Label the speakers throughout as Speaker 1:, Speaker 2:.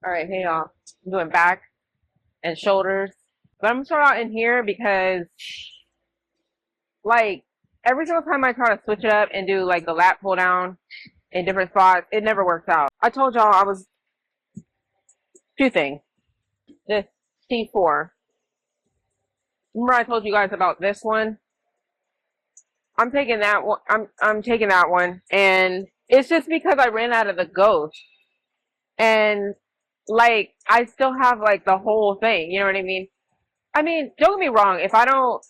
Speaker 1: All right, hey y'all. I'm doing back and shoulders. But I'm gonna start out in here because, like, every single time I try to switch it up and do, like, the lat pull down in different spots, it never works out. I told y'all I was, two things. This T4. Remember I told you guys about this one? I'm taking that one. I'm taking that one. And it's just because I ran out of the ghost. And, like, I still have, like, the whole thing. You know what I mean? I mean, don't get me wrong. If I don't,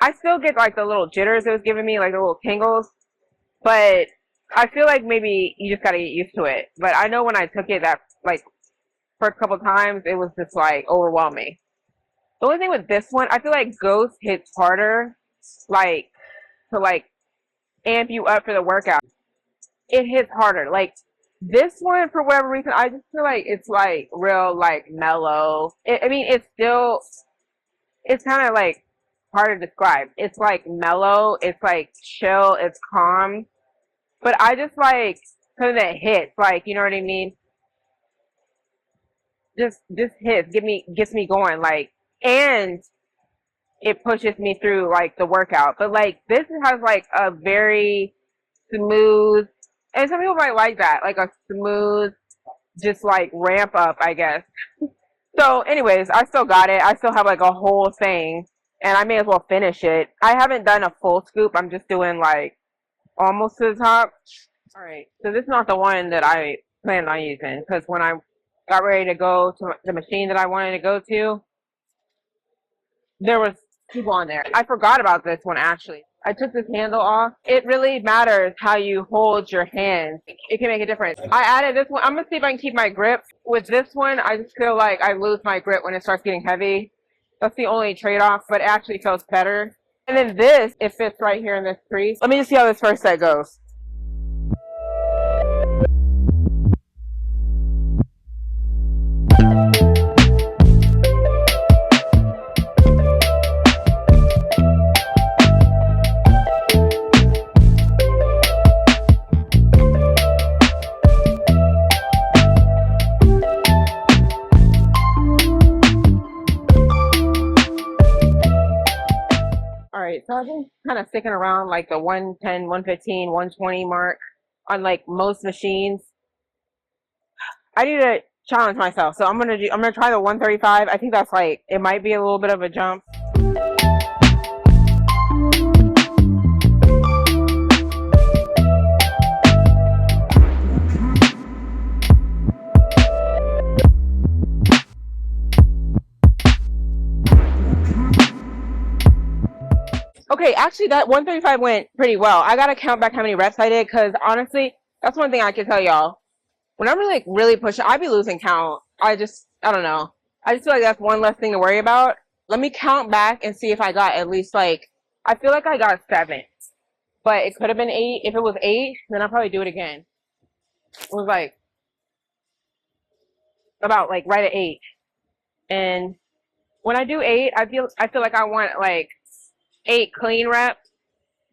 Speaker 1: I still get like the little jitters it was giving me, like the little tingles. But I feel like maybe you just gotta get used to it. But I know when I took it that like first couple times, it was just like overwhelming. The only thing with this one, I feel like Ghost hits harder, like to like amp you up for the workout. It hits harder. Like this one, for whatever reason, I just feel like it's like real like mellow. I mean, it's still, it's kind of like hard to describe. It's like mellow, it's like chill, it's calm. But I just like something that hits, like, you know what I mean? Just hits, gets me going, like, and it pushes me through like the workout. But like this has like a very smooth, and some people might like that, like a smooth, just like ramp up, I guess. So, anyways, I still got it. I still have like a whole thing, and I may as well finish it. I haven't done a full scoop. I'm just doing like almost to the top. All right. So this is not the one that I planned on using because when I got ready to go to the machine that I wanted to go to, there was people on there. I forgot about this one actually. I took this handle off. It really matters how you hold your hands. It can make a difference. I added this one. I'm gonna see if I can keep my grip. With this one, I just feel like I lose my grip when it starts getting heavy. That's the only trade-off, but it actually feels better. And then this, it fits right here in this crease. Let me just see how this first set goes. So I've been kind of sticking around like the 110, 115, 120 mark on like most machines. I need to challenge myself. So I'm gonna try the 135. I think that's like, it might be a little bit of a jump. Okay, actually that 135 went pretty well. I gotta count back how many reps I did because honestly, that's one thing I can tell y'all. When I'm like really pushing, I be losing count. I don't know. I just feel like that's one less thing to worry about. Let me count back and see if I got at least like, I feel like I got 7. But it could have been 8. If it was 8, then I'll probably do it again. It was like, about like right at 8. And when I do 8, I feel like I want like 8 clean reps,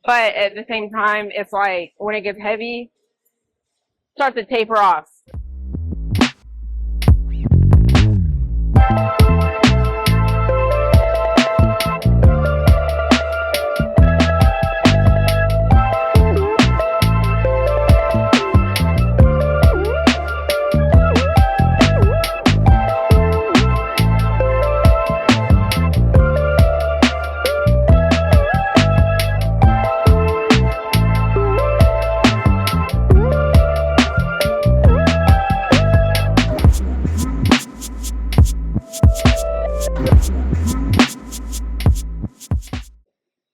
Speaker 1: but at the same time, it's like when it gets heavy, it starts to taper off.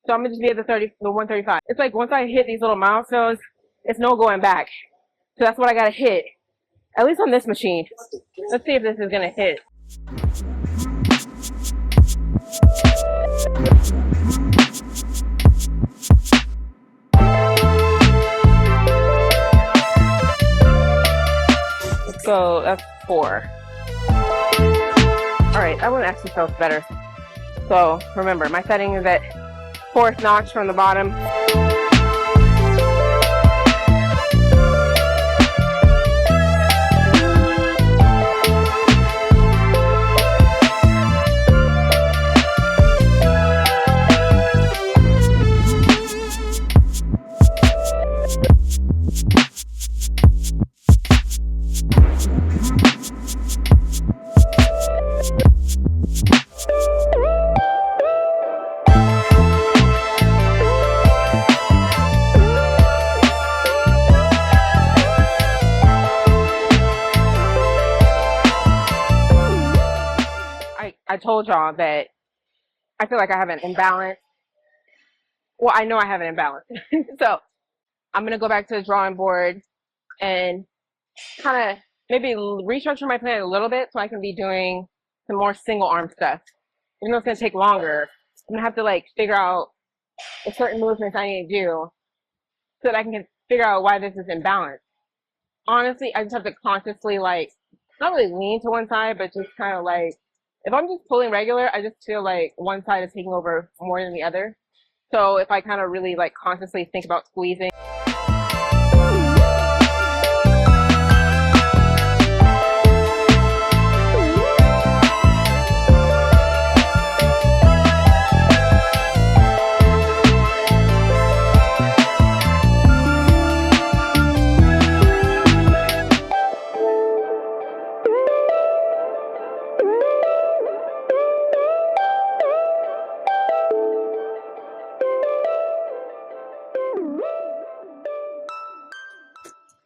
Speaker 1: So I'm gonna just be at the 135. It's like once I hit these little milestones, it's no going back. So that's what I gotta hit. At least on this machine. Let's see if this is gonna hit. Let's go, that's 4. Alright, that one actually feels better. So remember, my setting is at 4th notch from the bottom. I told y'all that I feel like I have an imbalance. Well, I know I have an imbalance. So I'm going to go back to the drawing board and kind of maybe restructure my plan a little bit so I can be doing some more single arm stuff. Even though it's going to take longer, I'm going to have to like figure out the certain movements I need to do so that I can figure out why this is imbalanced. Honestly, I just have to consciously like, not really lean to one side, but just kind of like, if I'm just pulling regular, I just feel like one side is taking over more than the other. So if I kind of really like consciously think about squeezing.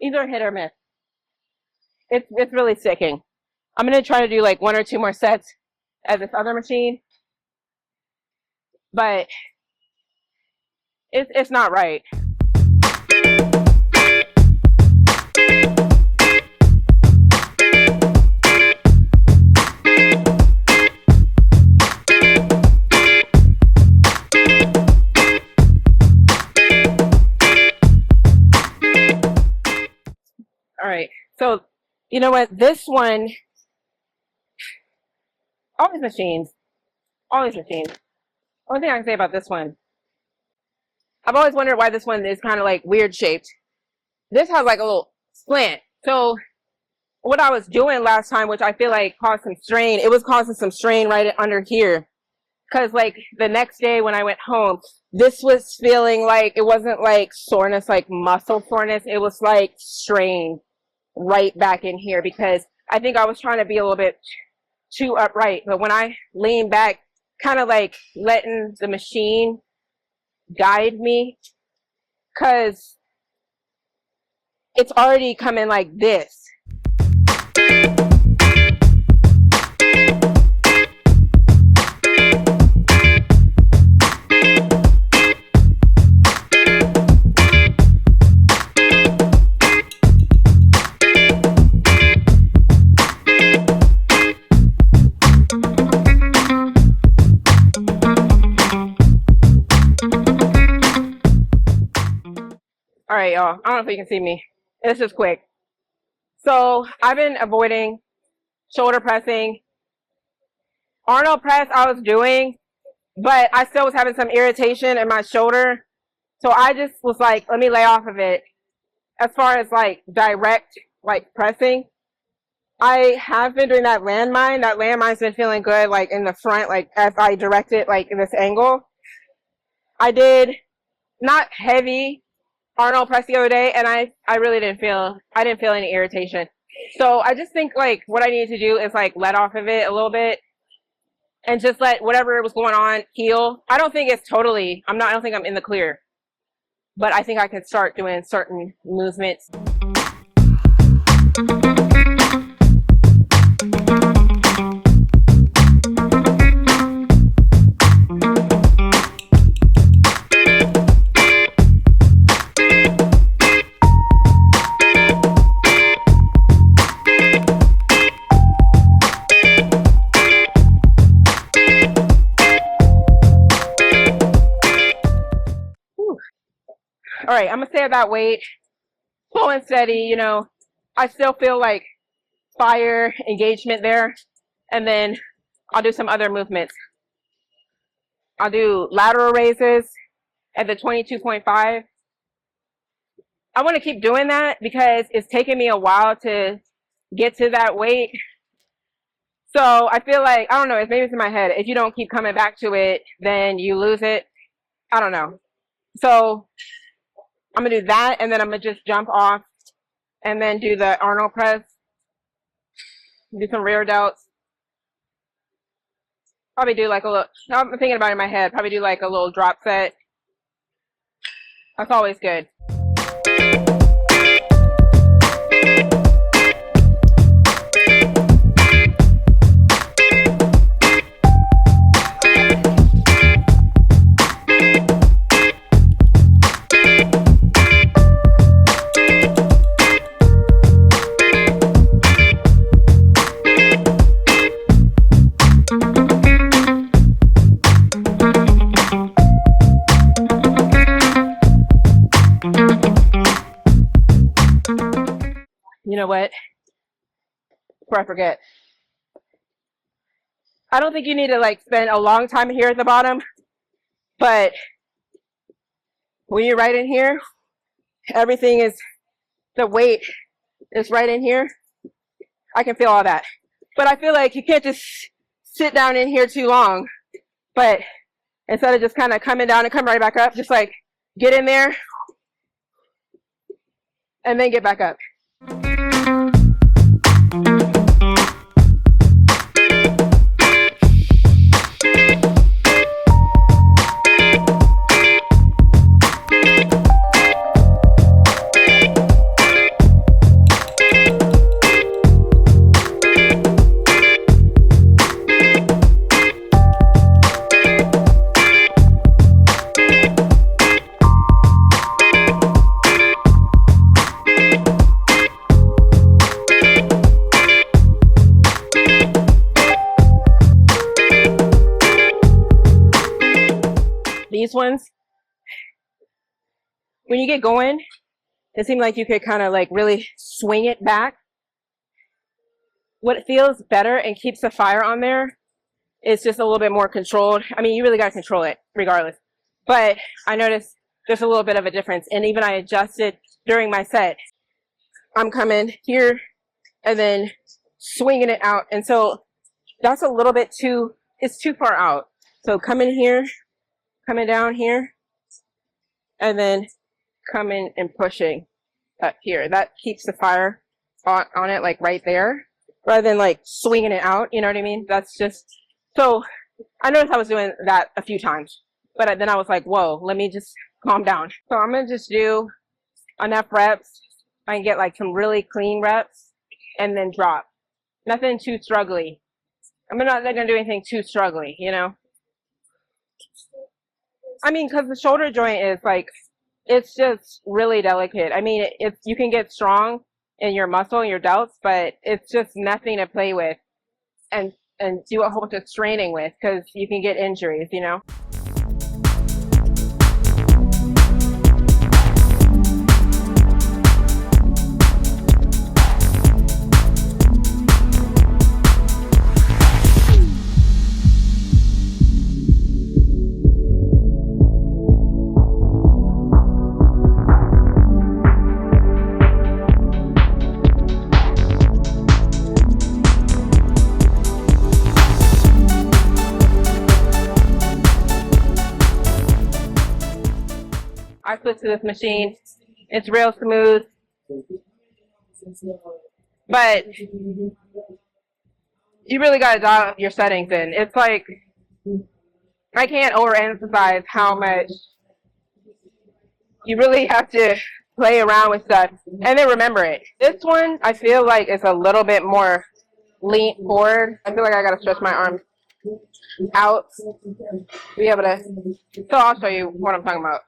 Speaker 1: Either hit or miss. It's really sticking. I'm gonna try to do like 1 or 2 more sets at this other machine, but it's not right. All right, so you know what? This one, all these machines. Only thing I can say about this one, I've always wondered why this one is kind of like weird shaped. This has like a little slant. So what I was doing last time, which I feel like caused some strain, it was causing some strain right under here. Because like the next day when I went home, this was feeling like it wasn't like soreness, like muscle soreness. It was like strain right back in here because I think I was trying to be a little bit too upright. But when I leaned back, kind of like letting the machine guide me, because it's already coming like this. All right, y'all. I don't know if you can see me. This is quick. So I've been avoiding shoulder pressing. Arnold press I was doing, but I still was having some irritation in my shoulder. So I just was like, let me lay off of it. As far as like direct like pressing, I have been doing that landmine. That landmine's been feeling good like in the front, like as I direct it like in this angle. I did not heavy Arnold press the other day, and I really didn't feel any irritation. So I just think like what I need to do is like let off of it a little bit and just let whatever was going on heal. I don't think it's totally, I don't think I'm in the clear, but I think I could start doing certain movements. All right, I'm gonna stay at that weight, slow and steady. You know, I still feel like fire engagement there, and then I'll do some other movements. I'll do lateral raises at the 22.5. I want to keep doing that because it's taken me a while to get to that weight. So I feel like, I don't know, maybe it's in my head. If you don't keep coming back to it, then you lose it. I don't know. So I'm gonna do that, and then I'm gonna just jump off and then do the Arnold press Do some rear delts. Probably do like a little, I'm thinking about it in my head, probably do like a little drop set. That's always good. You know what? Before I forget, I don't think you need to like spend a long time here at the bottom, but when you're right in here, everything is, the weight is right in here. I can feel all that. But I feel like you can't just sit down in here too long. But instead of just kind of coming down and come right back up, just like get in there and then get back up. These ones, when you get going, it seemed like you could kind of like really swing it back. What feels better and keeps the fire on there is just a little bit more controlled. I mean, you really got to control it regardless. But I noticed there's a little bit of a difference. And even I adjusted during my set. I'm coming here and then swinging it out. And so that's a little bit too, it's too far out. So coming here, coming down here, and then coming and pushing up here. That keeps the fire on it, like right there, rather than like swinging it out. You know what I mean? That's just, so I noticed I was doing that a few times, but then I was like, whoa, let me just calm down. So I'm gonna just do enough reps. I can get like some really clean reps and then drop. Nothing too struggly. I'm not gonna do anything too struggly, you know? I mean, because the shoulder joint is like, it's just really delicate. I mean, it's, you can get strong in your muscle and your delts, but it's just nothing to play with and do a whole bunch of straining with, because you can get injuries, you know? I switched to this machine. It's real smooth, but you really got to dial your settings in. It's like, I can't overemphasize how much you really have to play around with stuff and then remember it. This one, I feel like it's a little bit more lean forward. I feel like I got to stretch my arms out to be able to, so I'll show you what I'm talking about.